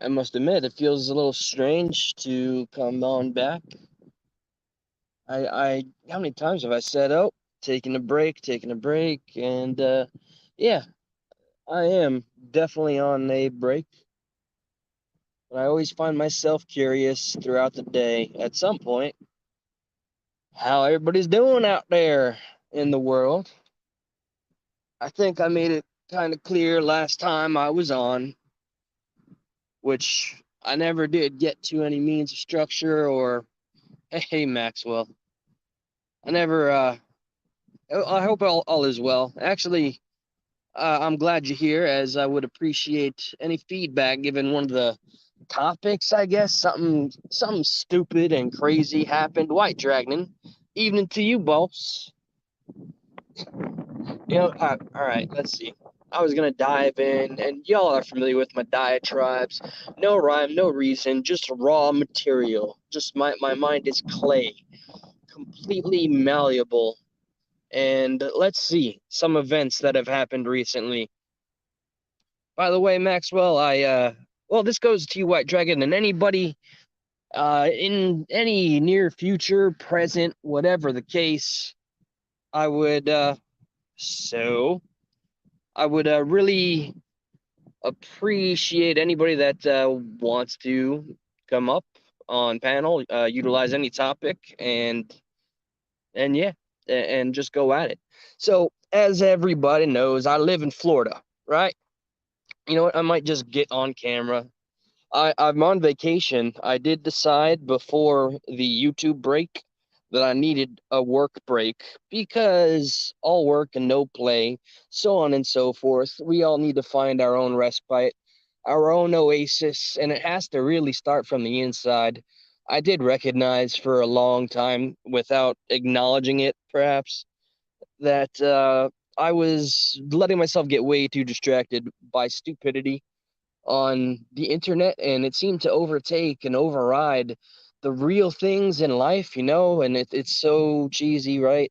I must admit, it feels a little strange to come on back. How many times have I said, "Oh, taking a break," and yeah, I am definitely on a break. But I always find myself curious throughout the day, at some point, how everybody's doing out there in the world. I think I made it kind of clear last time I was on, which I never did get to any means of structure or, hey, Maxwell. I never I hope all is well. Actually, I'm glad you're here, as I would appreciate any feedback given one of the topics. I guess something stupid and crazy happened. White Dragon, evening to you, boss. All right. Let's see. I was gonna dive in, and y'all are familiar with my diatribes. No rhyme, no reason, just raw material. Just my mind is clay, completely malleable. And let's see some events that have happened recently. By the way, Maxwell, well, this goes to you, White Dragon, and anybody in any near future, present, whatever the case. I would so I would really appreciate anybody that wants to come up on panel, utilize any topic, and yeah, and just go at it. So, as everybody knows, I live in Florida, right? You know what? I might just get on camera. I'm on vacation. I did decide before the YouTube break that I needed a work break because all work and no play, so on and so forth. We all need to find our own respite, our own oasis, and it has to really start from the inside. I did recognize for a long time, without acknowledging it, perhaps, that I was letting myself get way too distracted by stupidity on the internet, and it seemed to overtake and override the real things in life, and it's so cheesy, right?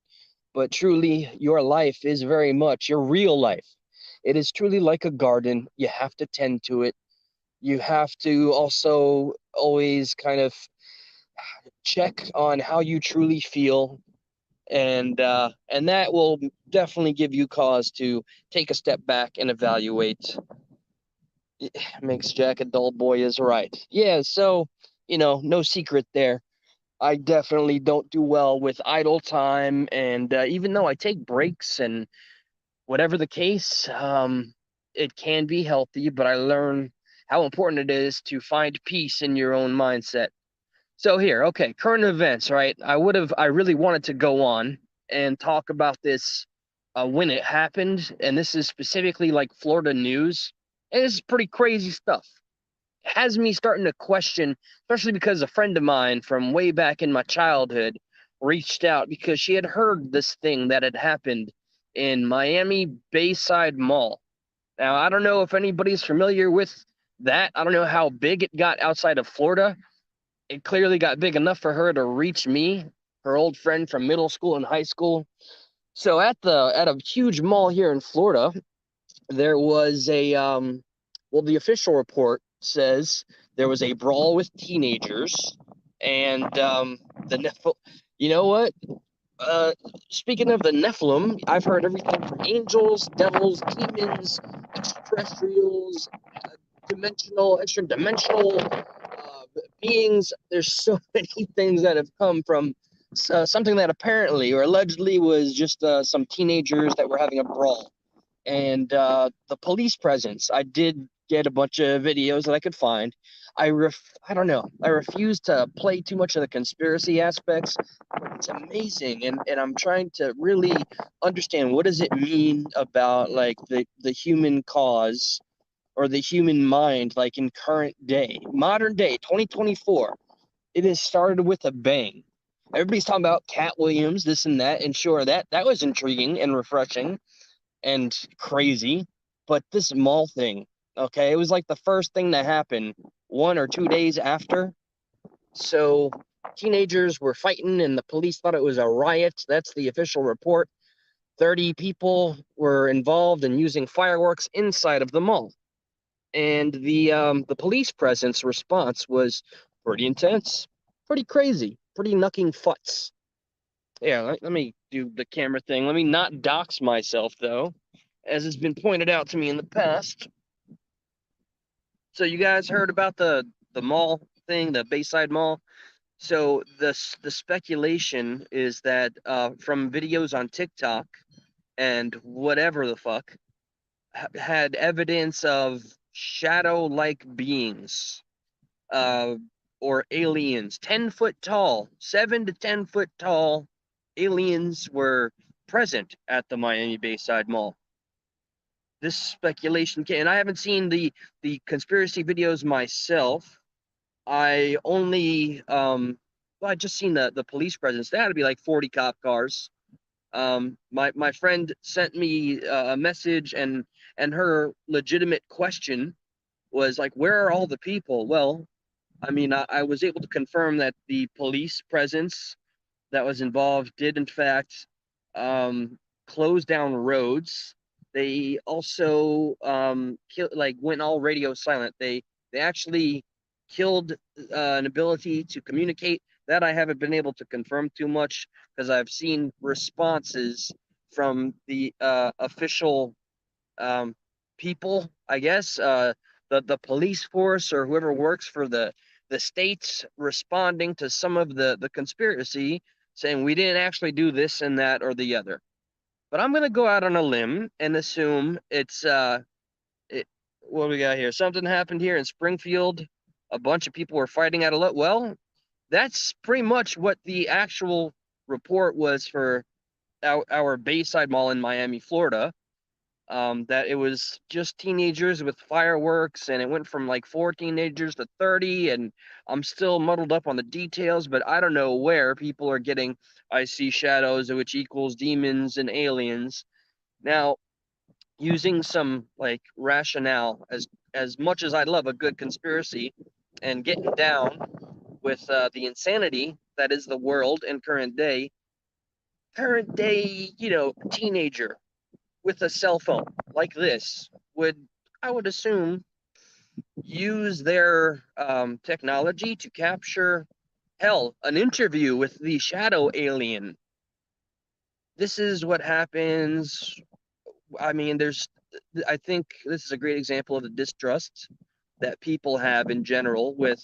But truly, your life is very much your real life. It is truly like a garden. You have to tend to it. You have to also always kind of check on how you truly feel, and that will definitely give you cause to take a step back and evaluate. Makes Jack a dull boy is right. Yeah, so, no secret there. I definitely don't do well with idle time, and even though I take breaks and whatever the case, it can be healthy, but I learn how important it is to find peace in your own mindset. So here, okay, current events, right? I really wanted to go on and talk about this when it happened, and this is specifically like Florida news, and this is pretty crazy stuff. Has me starting to question, especially because a friend of mine from way back in my childhood reached out because she had heard this thing that had happened in Miami Bayside Mall. Now, I don't know if anybody's familiar with that. I don't know how big it got outside of Florida. It clearly got big enough for her to reach me, her old friend from middle school and high school. So at a huge mall here in Florida, there was the official report says there was a brawl with teenagers, and the Nephilim. You know what? Uh, Speaking of the Nephilim, I've heard everything from angels, devils, demons, extraterrestrials, extra-dimensional beings. There's so many things that have come from something that apparently or allegedly was just some teenagers that were having a brawl, and the police presence. I did get a bunch of videos that I could find. I don't know. I refuse to play too much of the conspiracy aspects, but it's amazing, and I'm trying to really understand what does it mean about like the human cause or the human mind, like in current day, modern day, 2024. It has started with a bang. Everybody's talking about Cat Williams, this and that, and sure, that was intriguing and refreshing and crazy. But this mall thing, okay, it was like the first thing that happened 1 or 2 days after. So teenagers were fighting, and the police thought it was a riot. That's the official report. 30 people were involved in using fireworks inside of the mall. and the police presence response was pretty intense, pretty crazy, pretty knucking futz. Yeah, let me do the camera thing. Let me not dox myself though, as has been pointed out to me in the past. So you guys heard about the mall thing, the Bayside Mall? So the speculation is that from videos on TikTok and whatever the fuck had evidence of shadow-like beings, uh, or aliens, 10 foot tall, 7 to 10 foot tall aliens were present at the Miami Bayside Mall. This speculation can, and I haven't seen the conspiracy videos myself. I only well, I just seen the police presence. That had to be like 40 cop cars. My friend sent me a message, and her legitimate question was like, where are all the people? Well, I mean, I was able to confirm that the police presence that was involved did in fact close down roads. They also like went all radio silent. They actually killed an ability to communicate. That I haven't been able to confirm too much because I've seen responses from the official um, people, I guess, the police force or whoever works for the states responding to some of the conspiracy, saying we didn't actually do this and that or the other. But I'm gonna go out on a limb and assume it's it, what do we got here? Something happened here in Springfield. A bunch of people were fighting at a well. That's pretty much what the actual report was for our Bayside Mall in Miami, Florida. That it was just teenagers with fireworks, and it went from like 4 teenagers to 30, and I'm still muddled up on the details, but I don't know where people are getting I see shadows, which equals demons and aliens. Now, using some like rationale, as much as I love a good conspiracy and getting down with the insanity that is the world in current day, teenager with a cell phone like this would, I would assume, use their technology to capture, hell, an interview with the shadow alien. This is what happens. I mean, I think this is a great example of the distrust that people have in general with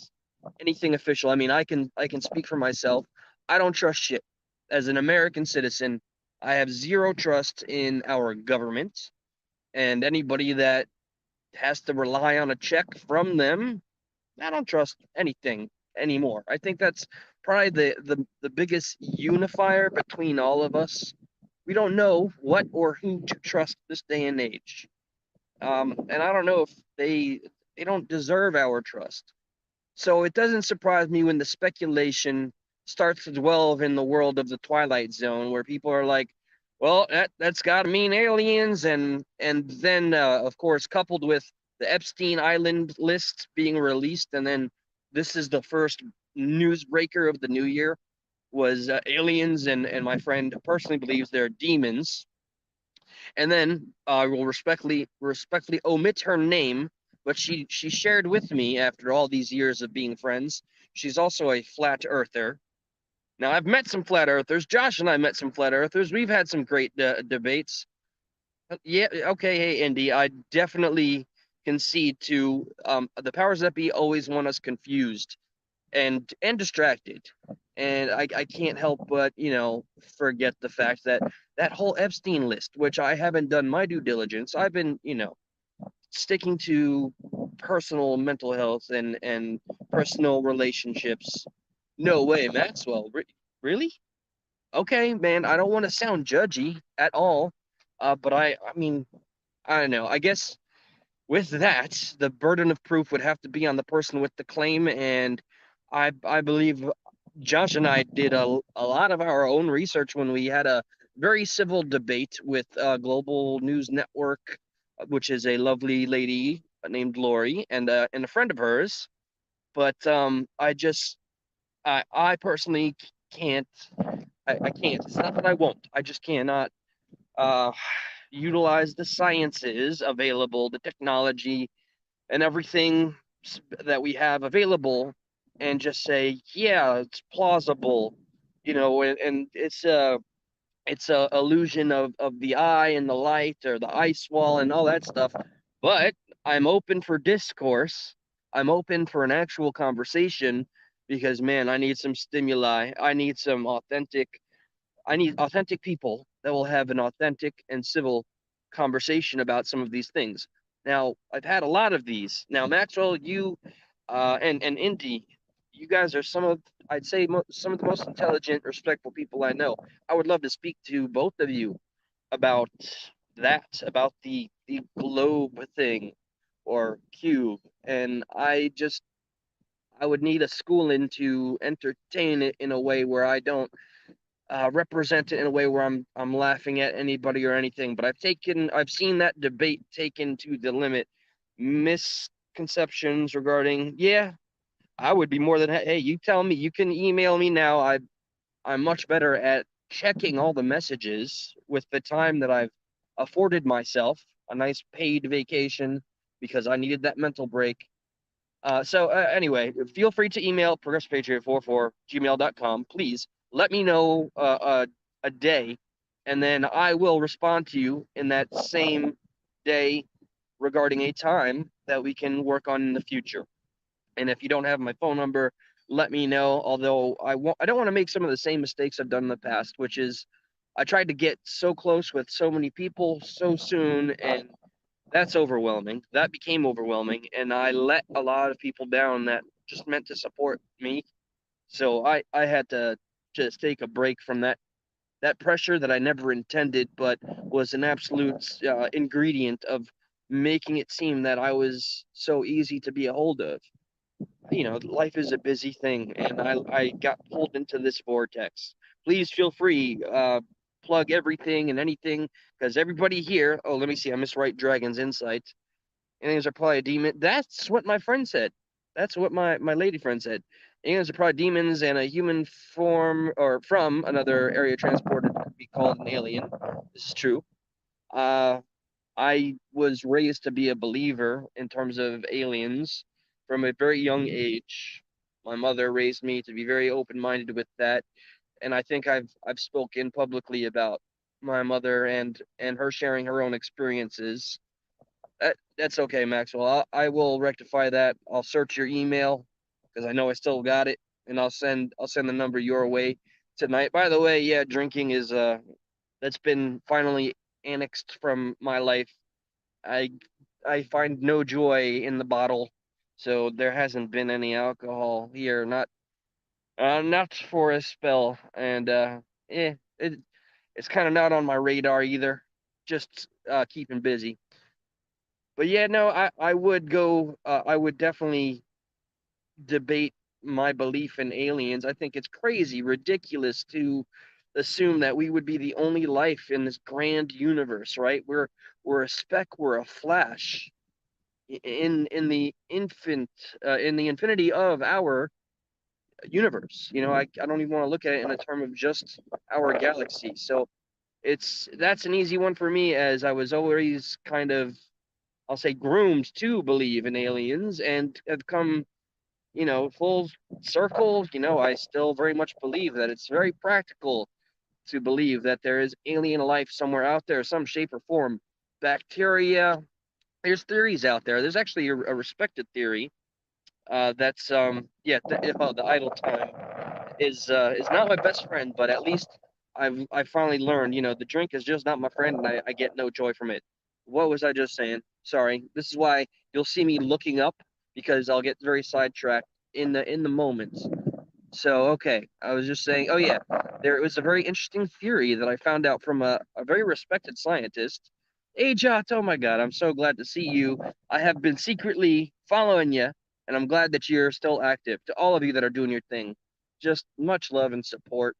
anything official. I mean, I can speak for myself. I don't trust shit. As an American citizen, I have zero trust in our government, and anybody that has to rely on a check from them, I don't trust anything anymore. I think that's probably the biggest unifier between all of us. We don't know what or who to trust this day and age. And I don't know if they don't deserve our trust. So it doesn't surprise me when the speculation starts to dwell in the world of the Twilight Zone, where people are like, "Well, that's got to mean aliens," and then of course coupled with the Epstein Island list being released, and then this is the first newsbreaker of the new year was aliens, and my friend personally believes they're demons. And then I will respectfully omit her name, but she shared with me after all these years of being friends. She's also a flat earther. Now I've met some flat earthers. Josh and I met some flat earthers. We've had some great debates. Yeah, okay, hey Indy, I definitely concede to the powers that be always want us confused and distracted. And I can't help but, forget the fact that that whole Epstein list, which I haven't done my due diligence, I've been, sticking to personal mental health and personal relationships. No way, Maxwell. Really? Okay, man, I don't want to sound judgy at all. But I mean, I don't know. I guess with that, the burden of proof would have to be on the person with the claim, and I believe Josh and I did a lot of our own research when we had a very civil debate with Global News Network, which is a lovely lady named Lori and a friend of hers. But I personally can't. I can't. It's not that I won't. I just cannot uh, utilize the sciences available, the technology, and everything that we have available, and just say, yeah, it's plausible, and it's a illusion of the eye and the light, or the ice wall and all that stuff. But I'm open for discourse. I'm open for an actual conversation, because man, I need some stimuli. I need authentic people that will have an authentic and civil conversation about some of these things. Now, I've had a lot of these. Now, Maxwell, you and Indy, you guys are I'd say, some of the most intelligent, respectful people I know. I would love to speak to both of you about about the globe thing, or cube. And I would need a schooling to entertain it in a way where I don't represent it in a way where I'm laughing at anybody or anything. But I've seen that debate taken to the limit. Misconceptions regarding, yeah, I would be more than, hey, you tell me, you can email me now. I'm much better at checking all the messages with the time that I've afforded myself a nice paid vacation, because I needed that mental break. Anyway, feel free to email progresspatriot44@gmail.com. Please let me know a day, and then I will respond to you in that same day regarding a time that we can work on in the future. And if you don't have my phone number, let me know. Although I don't want to make some of the same mistakes I've done in the past, which is I tried to get so close with so many people so soon, and that's overwhelming. That became overwhelming, and I let a lot of people down that just meant to support me. So I had to just take a break from that pressure that I never intended, but was an absolute ingredient of making it seem that I was so easy to be a hold of. Life is a busy thing, and I got pulled into this vortex. Please feel free, plug everything and anything, because everybody here. Oh, let me see. I miswrite Dragon's Insight. Aliens are probably a demon. That's what my friend said. That's what my lady friend said. Aliens are probably demons, and a human form or from another area transported could be called an alien. This is true. Uh, I was raised to be a believer in terms of aliens from a very young age. My mother raised me to be very open-minded with that, and I think I've spoken publicly about my mother and her sharing her own experiences. That's okay, Maxwell. I will rectify that. I'll search your email, because I know I still got it, and I'll send the number your way tonight. By the way, yeah, drinking is that's been finally annexed from my life. I I find no joy in the bottle, so there hasn't been any alcohol here, not for a spell, and it's kind of not on my radar either. Just keeping busy. But yeah, no, I would definitely debate my belief in aliens. I think it's crazy, ridiculous to assume that we would be the only life in this grand universe, right? We're a speck, we're a flash in the infinity of our universe. I don't even want to look at it in a term of just our galaxy. So that's an easy one for me, as I was always kind of, I'll say, groomed to believe in aliens, and have come, full circle. I still very much believe that it's very practical to believe that there is alien life somewhere out there, some shape or form. Bacteria, there's theories out there. There's actually a respected theory that's the idle time is not my best friend, but at least I finally learned, the drink is just not my friend, and I get no joy from it. What was I just saying? Sorry. This is why you'll see me looking up, because I'll get very sidetracked in the moment. So okay, I was just saying, oh yeah, there was a very interesting theory that I found out from a very respected scientist. Hey Jot, oh my God, I'm so glad to see you. I have been secretly following you, and I'm glad that you're still active. To all of you that are doing your thing, just much love and support.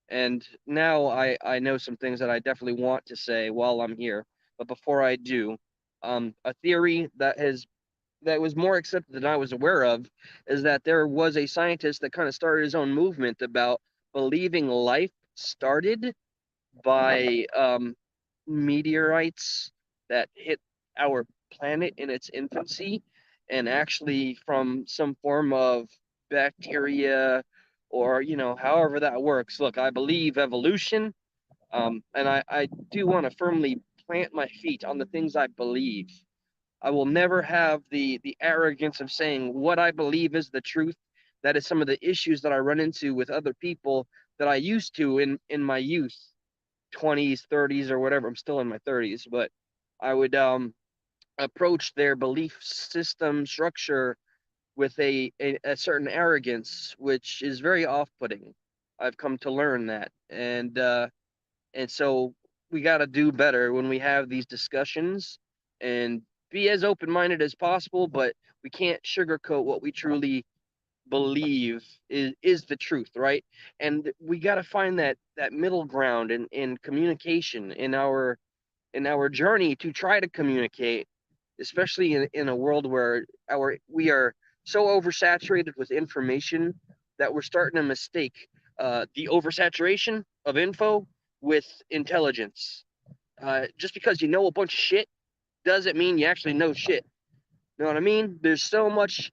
And now I know some things that I definitely want to say while I'm here. But before I do, a theory that was more accepted than I was aware of is that there was a scientist that kind of started his own movement about believing life started by meteorites that hit our planet in its infancy, and actually from some form of bacteria or, however that works. Look, I believe evolution, and I do want to firmly plant my feet on the things I believe. I will never have the arrogance of saying what I believe is the truth. That is some of the issues that I run into with other people that I used to in my youth, 20s, 30s, or whatever. I'm still in my 30s, but I would approach their belief system structure with a certain arrogance, which is very off-putting. I've come to learn that, and so we got to do better when we have these discussions and be as open-minded as possible, but we can't sugarcoat what we truly believe is the truth, right? And we got to find that middle ground in communication in our journey to try to communicate, especially in a world where we are so oversaturated with information that we're starting to mistake the oversaturation of info with intelligence. Just because you know a bunch of shit doesn't mean you actually know shit. You know what I mean? There's so much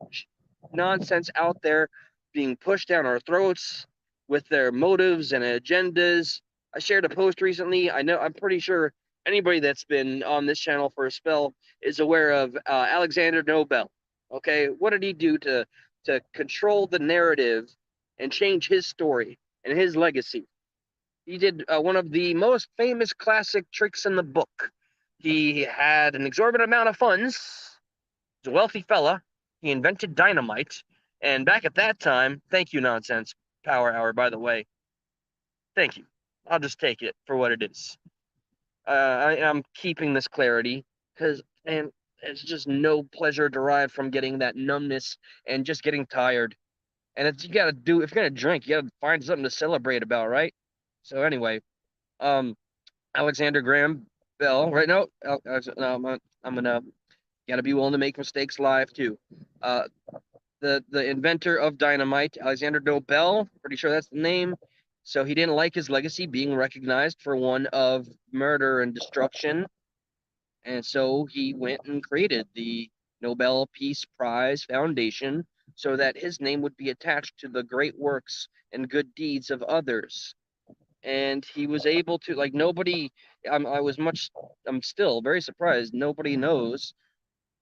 nonsense out there being pushed down our throats with their motives and agendas. I shared a post recently. I'm pretty sure anybody that's been on this channel for a spell is aware of Alexander Nobel. Okay, what did he do to control the narrative and change his story and his legacy? He did one of the most famous classic tricks in the book. He had an exorbitant amount of funds. He's a wealthy fella. He invented dynamite. And back at that time, thank you, Nonsense Power Hour, by the way. Thank you. I'll just take it for what it is. I'm keeping this clarity because, and it's just no pleasure derived from getting that numbness and just getting tired. And it's, you gotta do, if you're gonna drink, you gotta find something to celebrate about, right? So anyway, um, Alexander Graham Bell, right? No, no, I'm gonna gotta be willing to make mistakes live too. Uh, the inventor of dynamite, Alexander Nobel, pretty sure that's the name. So he didn't like his legacy being recognized for one of murder and destruction, and so he went and created the Nobel Peace Prize Foundation so that his name would be attached to the great works and good deeds of others. And he was able to, like, nobody, I'm still very surprised nobody knows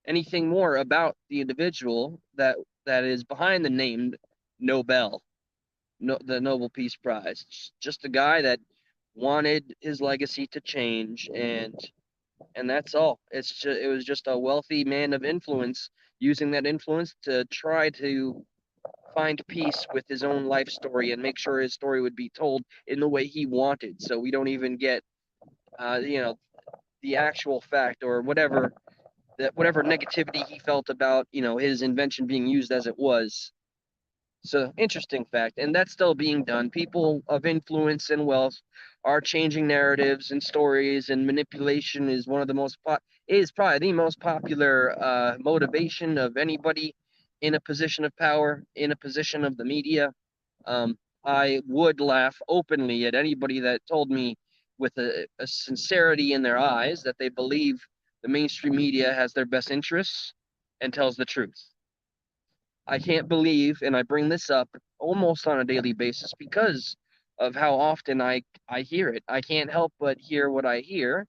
anything more about the individual that is behind the name Nobel, no, the Nobel Peace Prize. Just a guy that wanted his legacy to change, and that's all. It was just a wealthy man of influence using that influence to try to find peace with his own life story and make sure his story would be told in the way he wanted. So we don't even get, you know, the actual fact or whatever negativity he felt about, his invention being used as it was. So interesting fact, and that's still being done. People of influence and wealth are changing narratives and stories, and manipulation is one of the is probably the most popular motivation of anybody in a position of power, in a position of the media. Um, I would laugh openly at anybody that told me with a sincerity in their eyes that they believe the mainstream media has their best interests and tells the truth. I can't believe, and I bring this up almost on a daily basis because of how often I hear it. I can't help but hear what I hear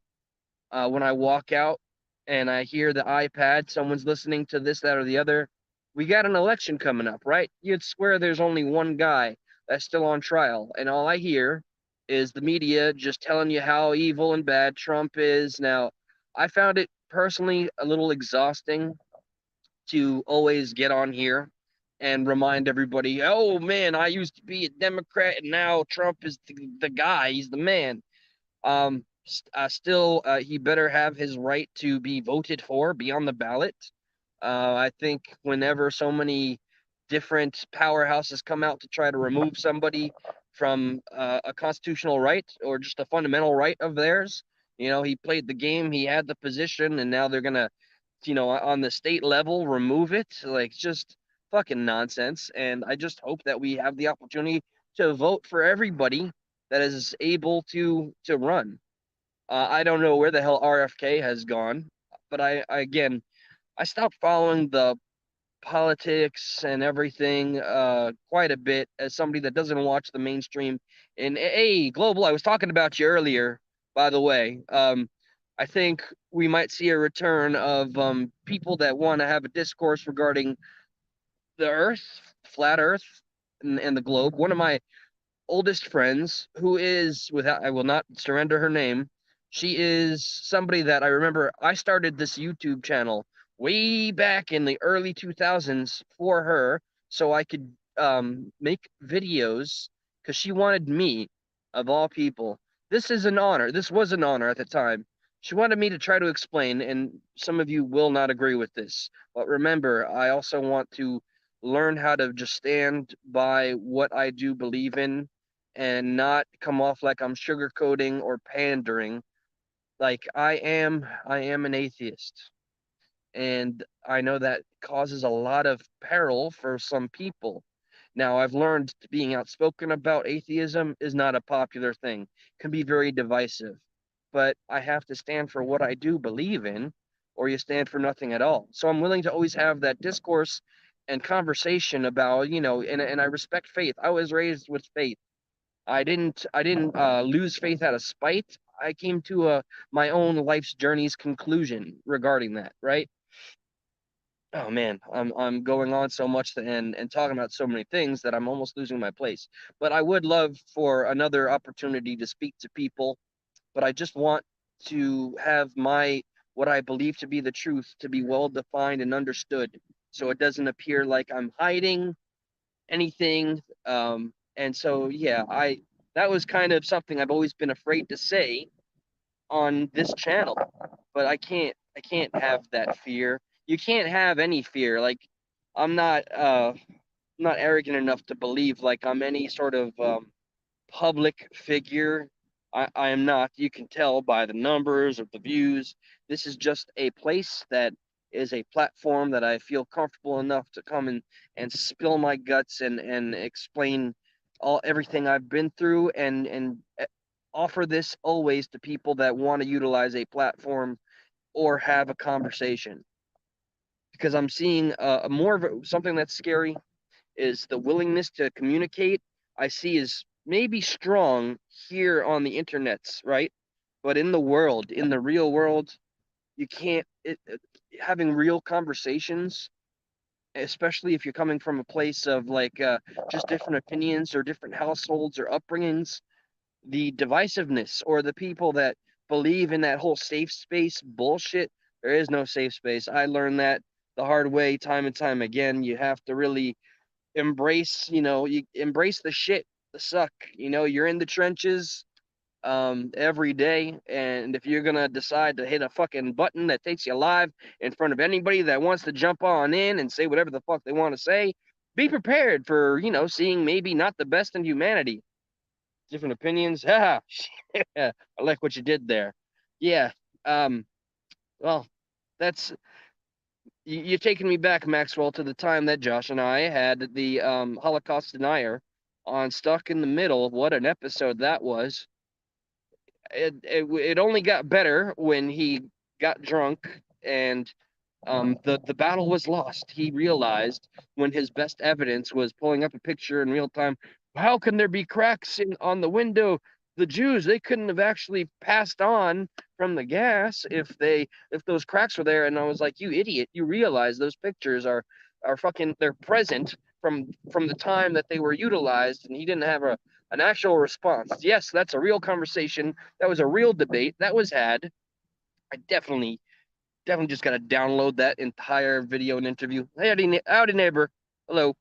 when I walk out and I hear the iPad, someone's listening to this, that, or the other. We got an election coming up, right? You'd swear there's only one guy that's still on trial, and all I hear is the media just telling you how evil and bad Trump is. Now, I found it personally a little exhausting to always get on here and remind everybody, oh man, I used to be a Democrat and now Trump is the guy, he's the man. Still, he better have his right to be voted for, be on the ballot. I think whenever so many different powerhouses come out to try to remove somebody from a constitutional right or just a fundamental right of theirs, he played the game, he had the position, and now they're gonna, on the state level, remove it. Like, just fucking nonsense. And I just hope that we have the opportunity to vote for everybody that is able to run. I don't know where the hell RFK has gone, but I again, I stopped following politics and everything quite a bit as somebody that doesn't watch the mainstream. And hey, Global, I was talking about you earlier, by the way. I think we might see a return of people that want to have a discourse regarding the Earth, flat Earth, and the globe. One of my oldest friends, who is without, I will not surrender her name. She is somebody that I remember. I started this YouTube channel way back in the early 2000s for her, so I could make videos because she wanted me, of all people. This is an honor. This was an honor at the time. She wanted me to try to explain, and some of you will not agree with this. But remember, I also want to learn how to just stand by what I do believe in and not come off like I'm sugarcoating or pandering. Like I am an atheist. And I know that causes a lot of peril for some people. Now, I've learned being outspoken about atheism is not a popular thing, it can be very divisive. But I have to stand for what I do believe in, or you stand for nothing at all. So I'm willing to always have that discourse and conversation about, and I respect faith. I was raised with faith. I didn't lose faith out of spite. I came to my own life's journey's conclusion regarding that, right? Oh man, I'm going on so much and talking about so many things that I'm almost losing my place. But I would love for another opportunity to speak to people, but I just want to have my what I believe to be the truth to be well defined and understood so it doesn't appear like I'm hiding anything. And so yeah, I that was kind of something I've always been afraid to say on this channel, but I can't have that fear. You can't have any fear. Like I'm not arrogant enough to believe like I'm any sort of public figure. I am not. You can tell by the numbers of the views. This is just a place that is a platform that I feel comfortable enough to come and spill my guts and explain all everything I've been through and offer this always to people that want to utilize a platform or have a conversation. Because I'm seeing more of something that's scary is the willingness to communicate. I see is maybe strong here on the internets, right? But in the world, in the real world, you can't having real conversations, especially if you're coming from a place of like just different opinions or different households or upbringings, the divisiveness or the people that believe in that whole safe space bullshit. There is no safe space. I learned that the hard way time and time again. You have to really embrace, you embrace the shit, the suck. You're in the trenches every day, and if you're gonna decide to hit a fucking button that takes you live in front of anybody that wants to jump on in and say whatever the fuck they want to say, be prepared for, seeing maybe not the best in humanity. Different opinions. Haha. I like what you did there. Yeah. Um, well, that's you're taking me back, Maxwell, to the time that Josh and I had the Holocaust denier on Stuck in the Middle. What an episode that was. It only got better when he got drunk and the battle was lost. He realized when his best evidence was pulling up a picture in real time. How can there be cracks on the window? The Jews, they couldn't have actually passed on from the gas if those cracks were there. And I was like, you idiot! You realize those pictures are fucking they're present from the time that they were utilized, and he didn't have an actual response. Yes, that's a real conversation. That was a real debate that was had. I definitely just gotta download that entire video and interview. Hey, howdy neighbor. Hello.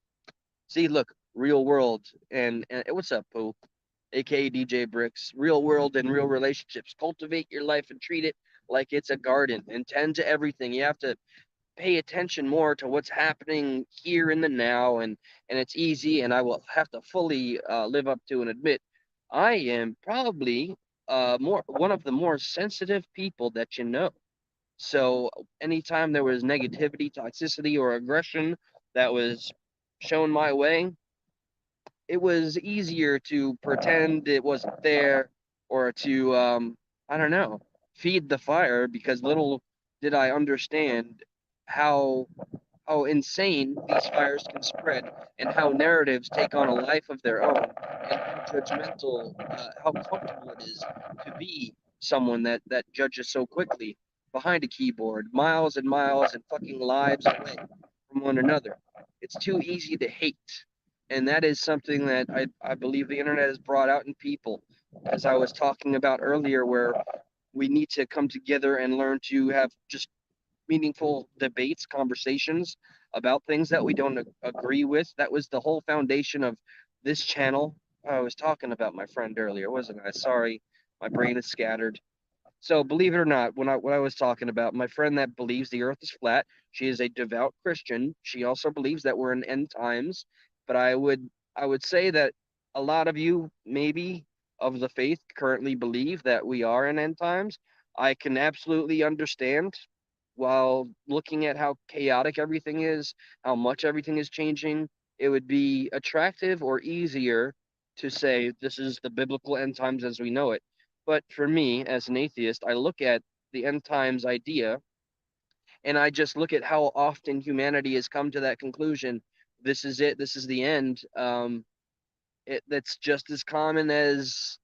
See, look, real world and what's up, Pooh? AKA DJ Bricks. Real world and real relationships. Cultivate your life and treat it like it's a garden and tend to everything. You have to pay attention more to what's happening here in the now, and it's easy. And I will have to fully live up to and admit, I am probably more one of the more sensitive people that you know. So anytime there was negativity, toxicity, or aggression that was shown my way, it was easier to pretend it wasn't there or to, I don't know, feed the fire because little did I understand how how insane these fires can spread, and how narratives take on a life of their own, and how judgmental, how comfortable it is to be someone that judges so quickly behind a keyboard, miles and miles and fucking lives away from one another. It's too easy to hate. And that is something that I believe the internet has brought out in people, as I was talking about earlier, where we need to come together and learn to have just meaningful debates, conversations about things that we don't agree with. That was the whole foundation of this channel. I was talking about my friend earlier, wasn't I? Sorry, my brain is scattered. So believe it or not, when I was talking about my friend that believes the earth is flat, she is a devout Christian. She also believes that we're in end times, but I would say that a lot of you maybe of the faith currently believe that we are in end times. I can absolutely understand while looking at how chaotic everything is, how much everything is changing, it would be attractive or easier to say this is the biblical end times as we know it. But for me, as an atheist, I look at the end times idea and I just look at how often humanity has come to that conclusion. This is it. This is the end. That's just as common as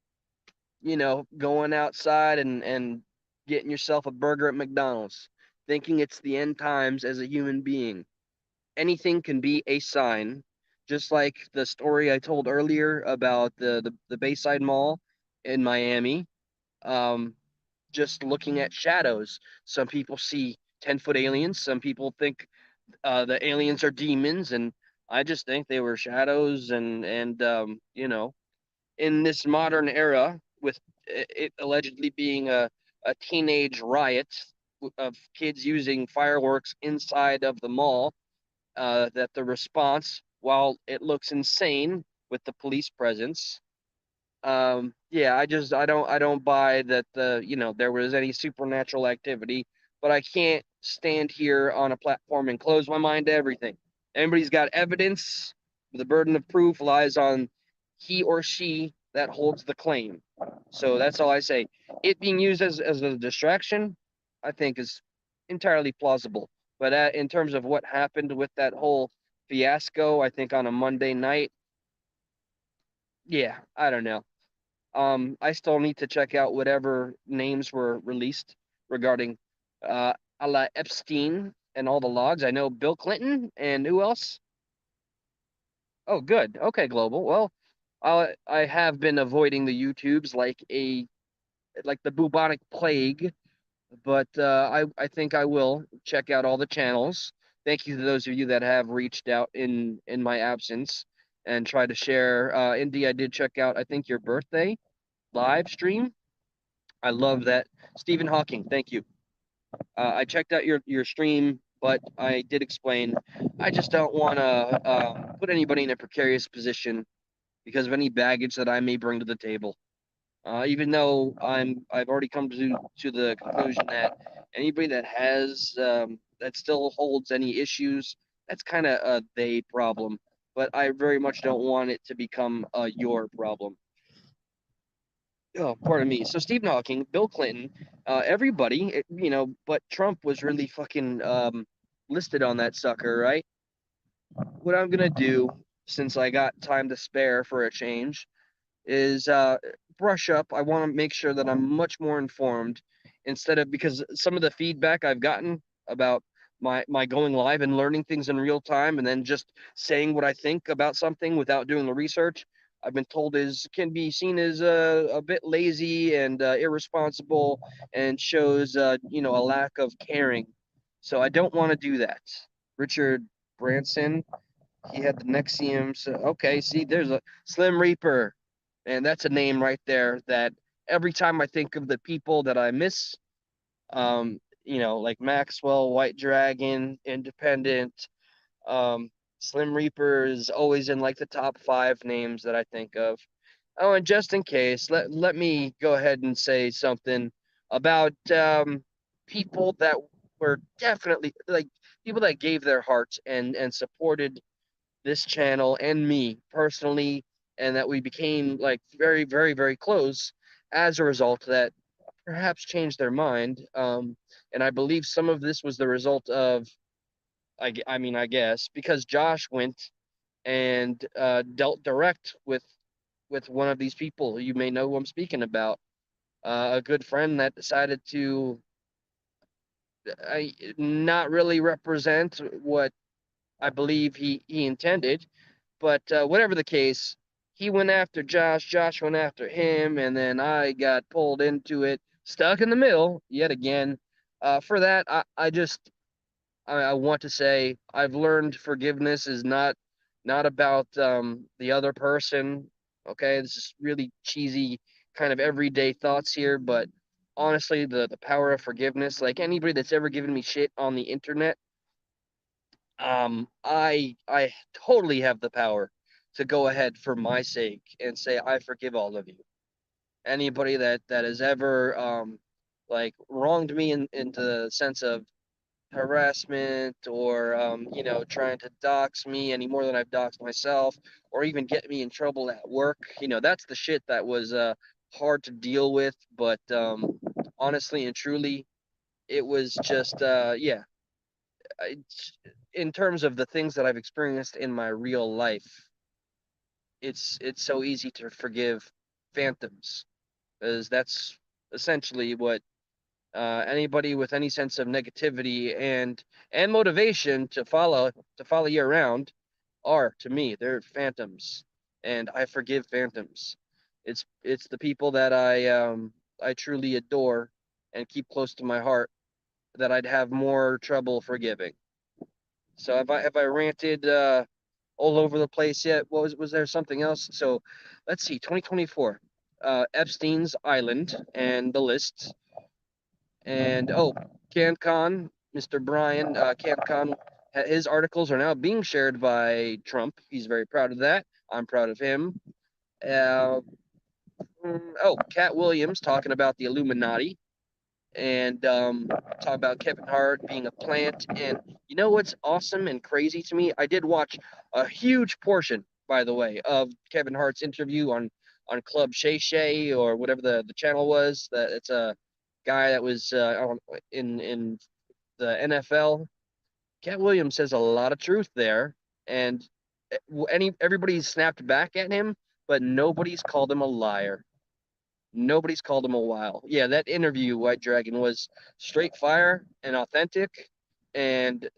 going outside and getting yourself a burger at McDonald's, thinking it's the end times as a human being. Anything can be a sign, just like the story I told earlier about the Bayside Mall in Miami. Um, just looking at shadows. Some people see 10-foot aliens. Some people think the aliens are demons, and I just think they were shadows. And in this modern era, with it allegedly being a teenage riot of kids using fireworks inside of the mall, that the response, while it looks insane with the police presence, yeah, I don't buy that there was any supernatural activity, but I can't stand here on a platform and close my mind to everything. Anybody's got evidence, the burden of proof lies on he or she that holds the claim. So that's all I say. It being used as a distraction, I think is entirely plausible. But in terms of what happened with that whole fiasco, I think on a Monday night, yeah, I don't know. I still need to check out whatever names were released regarding a la Epstein and all the logs. I know Bill Clinton and who else? Oh, good. Okay, Global. Well, I have been avoiding the YouTubes like the bubonic plague, but I think I will check out all the channels. Thank you to those of you that have reached out in my absence and try to share. Indy, I did check out, I think, your birthday live stream. I love that. Stephen Hawking, thank you. I checked out your stream, but I did explain. I just don't want to put anybody in a precarious position because of any baggage that I may bring to the table. Even though I've already come to the conclusion that anybody that still holds any issues, that's kind of a they problem. But I very much don't want it to become a your problem. Oh, pardon me. So Stephen Hawking, Bill Clinton, everybody, but Trump was really fucking listed on that sucker, right? What I'm gonna do, since I got time to spare for a change, is brush up. I want to make sure that I'm much more informed instead of because some of the feedback I've gotten about my going live and learning things in real time and then just saying what I think about something without doing the research, I've been told is can be seen as a bit lazy and irresponsible and shows a lack of caring. So I don't want to do that. Richard Branson, he had the Nexium. So okay, see, there's a Slim Reaper. And that's a name right there that every time I think of the people that I miss, like Maxwell, White Dragon, Independent, um, Slim Reaper is always in like the top five names that I think of. Oh, and just in case, let me go ahead and say something about people that were definitely like people that gave their hearts and supported this channel and me personally, and that we became like very, very, very close as a result that perhaps changed their mind. And I believe some of this was the result of I mean, I guess because Josh went and dealt direct with one of these people. You may know who I'm speaking about. A good friend that decided to not really represent what I believe he intended. But whatever the case, he went after Josh. Josh went after him, and then I got pulled into it, stuck in the middle yet again. For that, I want to say I've learned forgiveness is not about the other person. Okay, this is really cheesy, kind of everyday thoughts here, but honestly, the power of forgiveness, like anybody that's ever given me shit on the internet, I totally have the power to go ahead for my sake and say I forgive all of you. Anybody that has ever like wronged me in the sense of harassment or trying to dox me any more than I've doxed myself or even get me in trouble at work. That's the shit that was hard to deal with, but honestly and truly it was just yeah, I, in terms of the things that I've experienced in my real life, it's so easy to forgive phantoms, because that's essentially what anybody with any sense of negativity and motivation to follow you around are to me. They're phantoms, and I forgive phantoms. It's the people that I truly adore and keep close to my heart that I'd have more trouble forgiving. So have I ranted all over the place yet? What was there something else? So let's see, 2024, Epstein's Island and the list, and oh, CanCon, Mr. Brian CanCon, his articles are now being shared by Trump. He's very proud of that. I'm proud of him. Uh, oh, Cat Williams talking about the Illuminati and talk about Kevin Hart being a plant. And you know what's awesome and crazy to me? I did watch a huge portion, by the way, of Kevin Hart's interview on Club Shay Shay or whatever the channel was. That it's a guy that was in the NFL. Cat Williams says a lot of truth there, and everybody's snapped back at him, but nobody's called him a liar. Nobody's called him a while. Yeah, that interview, White Dragon, was straight fire and authentic, and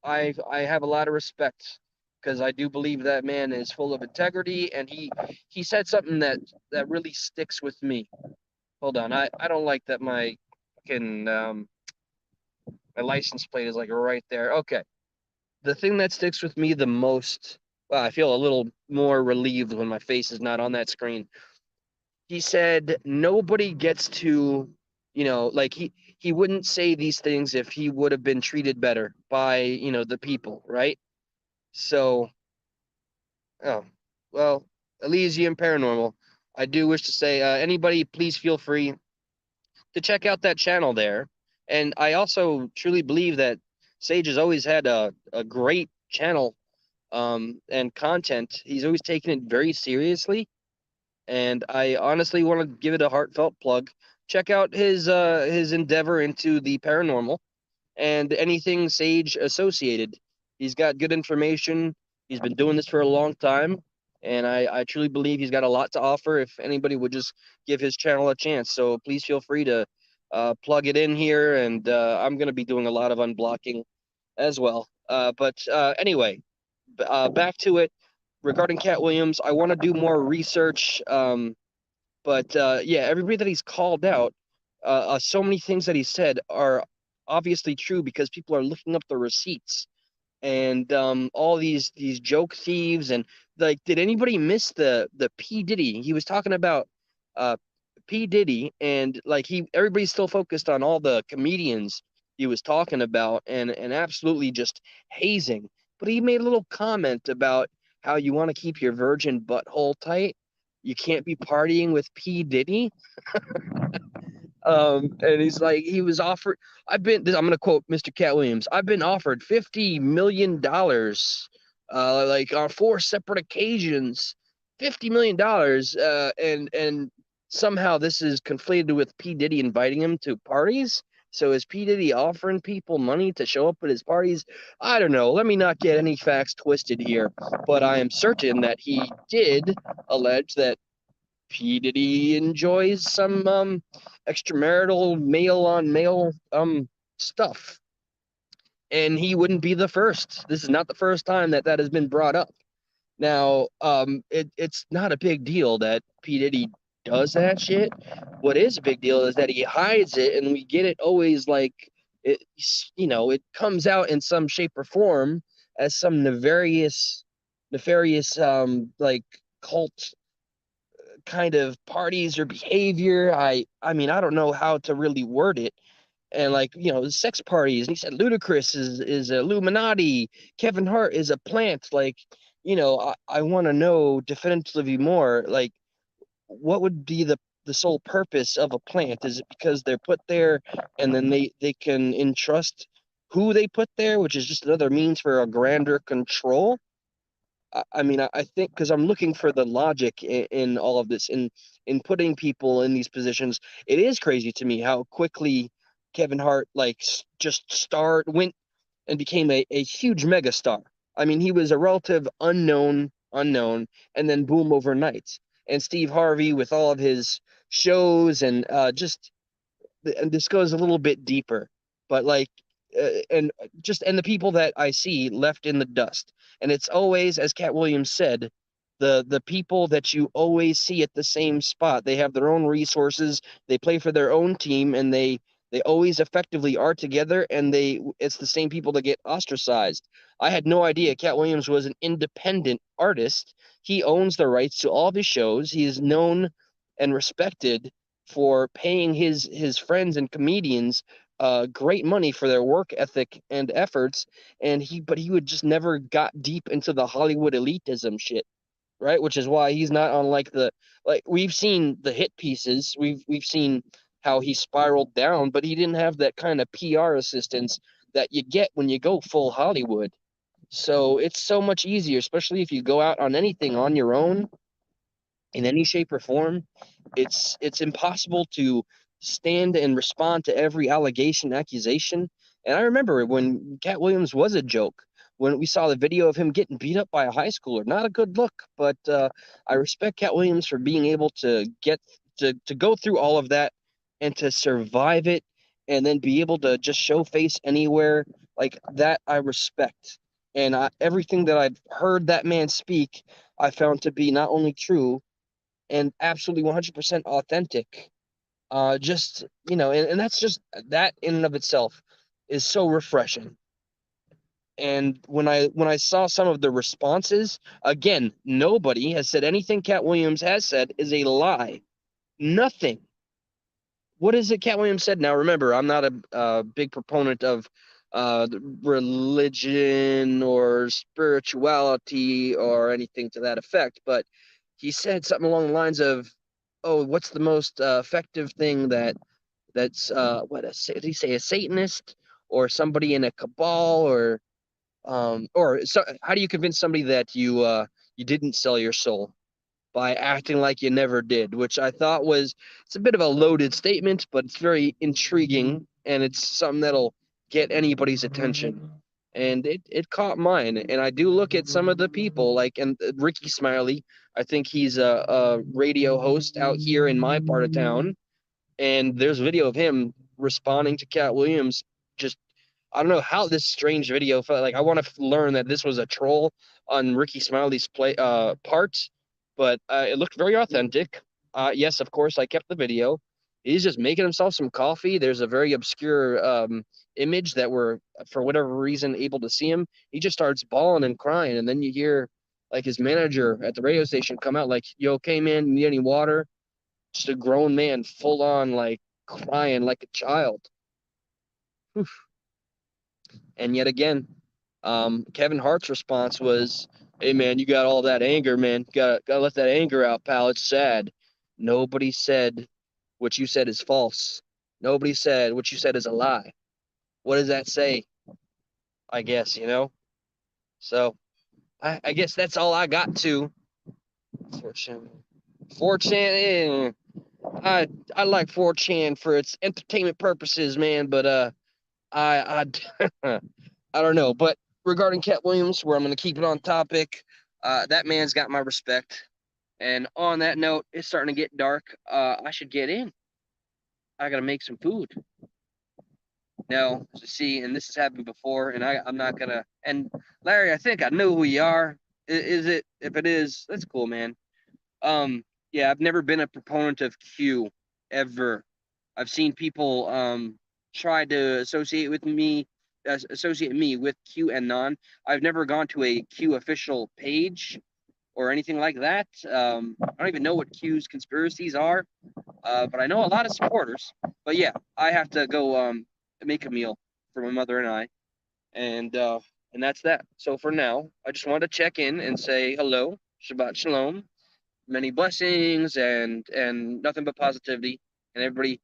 I have a lot of respect because I do believe that man is full of integrity, and he said something that really sticks with me. Hold on, I don't like that can my license plate is like right there. Okay, the thing that sticks with me the most. Well, I feel a little more relieved when my face is not on that screen. He said nobody gets to, like he wouldn't say these things if he would have been treated better by, the people, right? So, oh, well, Elysium Paranormal. I do wish to say, anybody, please feel free to check out that channel there. And I also truly believe that Sage has always had a great channel and content. He's always taken it very seriously, and I honestly want to give it a heartfelt plug. Check out his endeavor into the paranormal and anything Sage associated. He's got good information. He's been doing this for a long time, and I truly believe he's got a lot to offer if anybody would just give his channel a chance. So please feel free to plug it in here, and I'm going to be doing a lot of unblocking as well. But anyway, back to it regarding Cat Williams. I want to do more research. But yeah, everybody that he's called out, so many things that he said are obviously true because people are looking up the receipts and all these joke thieves and like, did anybody miss the P Diddy? He was talking about uh P Diddy, and like everybody's still focused on all the comedians he was talking about and absolutely just hazing. But he made a little comment about how you want to keep your virgin butthole tight. You can't be partying with P Diddy. And he's like, he was offered. I'm gonna quote Mr. Cat Williams. I've been offered $50 million, like on four separate occasions, $50 million, and somehow this is conflated with P Diddy inviting him to parties. So is P. Diddy offering people money to show up at his parties? I don't know. Let me not get any facts twisted here, but I am certain that he did allege that P. Diddy enjoys some extramarital male on male stuff. And he wouldn't be the first. This is not the first time that that has been brought up. Now, it's not a big deal that P. Diddy does that shit. What is a big deal is that he hides it, and we get it always like it, it comes out in some shape or form as some nefarious, like cult kind of parties or behavior. I mean, I don't know how to really word it. And like, sex parties. And he said Ludacris is Illuminati. Kevin Hart is a plant. Like, I want to know definitively more. Like, what would be the sole purpose of a plant? Is it because they're put there and then they can entrust who they put there, which is just another means for a grander control? I mean, I think because I'm looking for the logic in all of this, in putting people in these positions. It is crazy to me how quickly Kevin Hart like just went and became a huge megastar. I mean, he was a relative unknown, and then boom overnight. And Steve Harvey with all of his shows and and this goes a little bit deeper, but like, and the people that I see left in the dust, and it's always, as Cat Williams said, the people that you always see at the same spot. They have their own resources, they play for their own team, and they always effectively are together, and it's the same people that get ostracized. I had no idea Cat Williams was an independent artist. He owns the rights to all of his shows. He is known and respected for paying his friends and comedians great money for their work ethic and efforts, and he would just never got deep into the Hollywood elitism shit, right? Which is why he's not on like we've seen the hit pieces, we've seen how he spiraled down, but he didn't have that kind of PR assistance that you get when you go full Hollywood. So it's so much easier, especially if you go out on anything on your own in any shape or form. It's impossible to stand and respond to every allegation, accusation. And I remember when Cat Williams was a joke, when we saw the video of him getting beat up by a high schooler. Not a good look, but I respect Cat Williams for being able to get to go through all of that and to survive it, and then be able to just show face anywhere like that. I respect. And everything that I've heard that man speak, I found to be not only true and absolutely 100% authentic. Just, and that's just that in and of itself is so refreshing. And when I saw some of the responses, again, nobody has said anything Cat Williams has said is a lie. Nothing. What is it Cat Williams said? Now, remember, I'm not a big proponent of religion or spirituality or anything to that effect, but he said something along the lines of, "Oh, what's the most effective thing that's did he say, a Satanist or somebody in a cabal, or so, how do you convince somebody that you didn't sell your soul?" By acting like you never did, which I thought it's a bit of a loaded statement, but it's very intriguing, and it's something that'll get anybody's attention. And it caught mine. And I do look at some of the people like, and Ricky Smiley, I think he's a radio host out here in my part of town, and there's a video of him responding to Cat Williams. Just, I don't know how this strange video felt. Like, I want to learn that this was a troll on Ricky Smiley's part, but it looked very authentic. Yes, of course, I kept the video. He's just making himself some coffee. There's a very obscure image that we're, for whatever reason, able to see him. He just starts bawling and crying, and then you hear like his manager at the radio station come out like, "You okay, man? Need any water?" Just a grown man, full on like crying like a child. And yet again, Kevin Hart's response was, "Hey man, you got all that anger, man. Gotta let that anger out, pal. It's sad." Nobody said what you said is false. Nobody said what you said is a lie. What does that say? I guess, you know? So I guess that's all I got to. Fortune. Fortune. I like 4chan for its entertainment purposes, man, but I I don't know. But regarding Cat Williams, where I'm gonna keep it on topic, that man's got my respect. And on that note, it's starting to get dark. I should get in. I gotta make some food. Now, see, and this has happened before, and I'm not gonna. And Larry, I think I know who you are. Is it? If it is, that's cool, man. Yeah, I've never been a proponent of Q ever. I've seen people try to associate me with Q and non. I've never gone to a Q official page or anything like that. I don't even know what Q's conspiracies are, but I know a lot of supporters. But yeah, I have to go make a meal for my mother and that's that. So for now, I just wanted to check in and say hello, Shabbat Shalom, many blessings, and nothing but positivity. And everybody,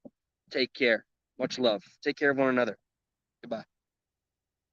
take care. Much love. Take care of one another. Goodbye.